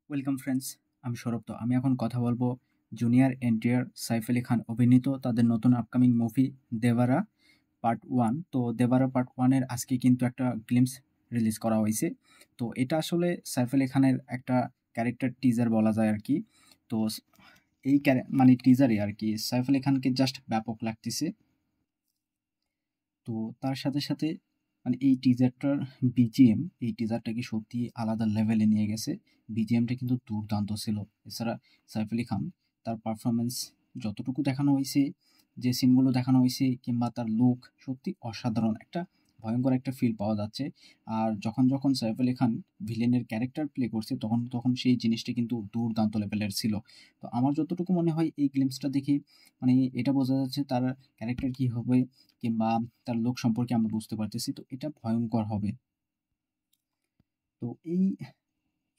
Welcome friends, আমি সৌরভ। তো আমি এখন কথা বলবো জুনিয়র এনটিআর, সাইফ আলি খান অভিনীত তাদের নতুন আপকামিং মুভি দেভারা পার্ট 1। তো দেভারা পার্ট 1 এর আজকে কিন্তু একটা গ্লিমস রিলিজ করা হয়েছে। তো এটা আসলে সাইফ আলি খানের একটা ক্যারেক্টার টিজার বলা যায় আর কি। তো এই মানে টিজারে আর কি সাইফ আলি খানকে জাস্ট ব্যাপক লাগতেছে। তো তার সাথে সাথে মানে এই টিজারটার বিজিএম, এই টিজারটাকে সত্যি আলাদা লেভেলে নিয়ে গেছে। বিজিএমটা কিন্তু দুর্দান্ত ছিল। এছাড়া সাইফ আলি খান তার পারফরমেন্স যতটুকু দেখানো হয়েছে, যে সিনগুলো দেখানো হয়েছে কিংবা তার লুক, সত্যি অসাধারণ একটা ভয়ঙ্কর একটা ফিল পাওয়া যাচ্ছে। আর যখন যখন সাইফ আলি খান ভিলেনের ক্যারেক্টার প্লে করছে তখন তখন সেই জিনিসটা কিন্তু দুর্দান্ত লেভেলের ছিল। তো আমার যতটুকু মনে হয় এই গ্লিমসটা দেখে মানে এটা বোঝা যাচ্ছে তার ক্যারেক্টার কি হবে কিংবা তার লোক সম্পর্কে আমরা বুঝতে পারতেছি। তো এটা ভয়ঙ্কর হবে। তো এই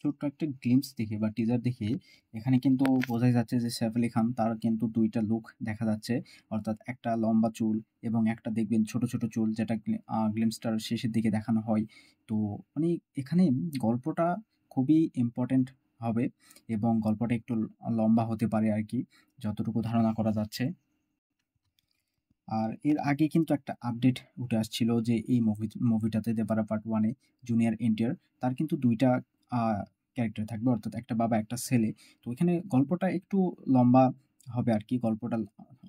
ছোট্ট একটা গ্লিম্পস দেখে বা টিজার দেখে এখানে কিন্তু বোঝাই যাচ্ছে যে সাইফ আলি খান তার কিন্তু ২ টা লুক দেখা যাচ্ছে। অর্থাৎ একটা লম্বা চুল এবং একটা দেখবেন ছোট, ছোট চুল, যেটা গ্লিম্পসটার শেষের দিকে দেখানো হয়। তো মানে এখানে গল্পটা খুবই ইম্পোর্টেন্ট হবে এবং গল্পটা একটু লম্বা হতে পারে আরকি, যতটুকু ধারণা করা যাচ্ছে। আর এর আগে কিন্তু একটা আপডেট উঠে আসছিল যে এই মুভিটাতে দেবারা পার্ট 1 এ জুনিয়র এনটিআর তার কিন্তু ২ টা আ ক্যারেক্টার থাকবে, অর্থাৎ একটা বাবা একটা ছেলে। তো এখানে গল্পটা একটু লম্বা হবে আরকি। গল্পটা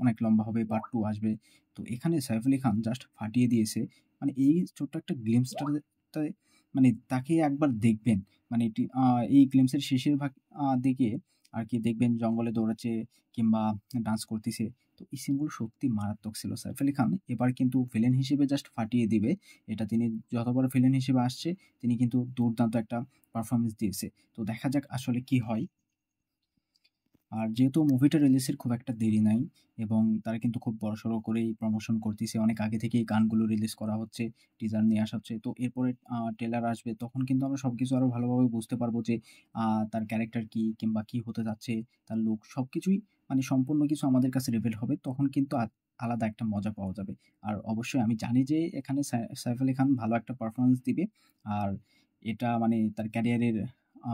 অনেক লম্বা হবে, পার্ট 2 আসবে। তো এখানে সাইফ আলি খান জাস্ট ফাটিয়ে দিয়েছে। মানে এই ছোট্ট একটা গ্লিম্পসটাতে মানে তাকে একবার দেখবেন। মানে এই গ্লিম্পসের শেষের ভাগ দিকে আরকি দেখবেন জঙ্গলে দৌড়াচ্ছে কিংবা ডান্স করতেছে। তো এই সিনগুলো সত্যি মারাত্মক ছিল। সাইফ আলি খান এবার কিন্তু ভিলেন হিসেবে জাস্ট ফাটিয়ে দিবে। এটা তিনি যতবার ভিলেন হিসেবে আসছে, তিনি কিন্তু দুর্দান্ত একটা পারফরম্যান্স দিয়েছে। তো দেখা যাক আসলে কি হয়। আর যেহেতু মুভিটা রিলিজের খুব একটা দেরি নাই এবং তারা কিন্তু খুব বড়সড় করেই প্রমোশন করতেছে। অনেক আগে থেকেই গানগুলো রিলিজ করা হচ্ছে, টিজার নিয়ে আসা হচ্ছে। তো এরপরে ট্রেলার আসবে, তখন কিন্তু আমরা সবকিছু আরো ভালোভাবে বুঝতে পারবো যে তার ক্যারেক্টার কি কিংবা কি হতে যাচ্ছে, তার লুক সবকিছুই মানে সম্পূর্ণ কিছু আমাদের কাছে রিভিল হবে। তখন কিন্তু আলাদা একটা মজা পাওয়া যাবে। আর অবশ্যই আমি জানি যে এখানে সাইফ আলি খান ভালো একটা পারফরম্যান্স দিবে। আর এটা মানে তার ক্যারিয়ারের আ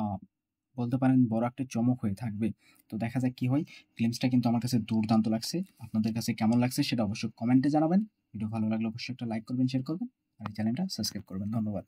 বলতে পারেন বড় একটা চমক হয়ে থাকবে। তো দেখা যাক কি হয়। ফিল্মসটা কিন্তু আমার কাছে দুর্দান্ত লাগছে। আপনাদের কাছে কেমন লাগছে সেটা অবশ্যই কমেন্টে জানাবেন। ভিডিও ভালো লাগলে অবশ্যই একটা লাইক করবেন, শেয়ার করবেন। আর এই চ্যানেলটা সাবস্ক্রাইব করবেন। ধন্যবাদ।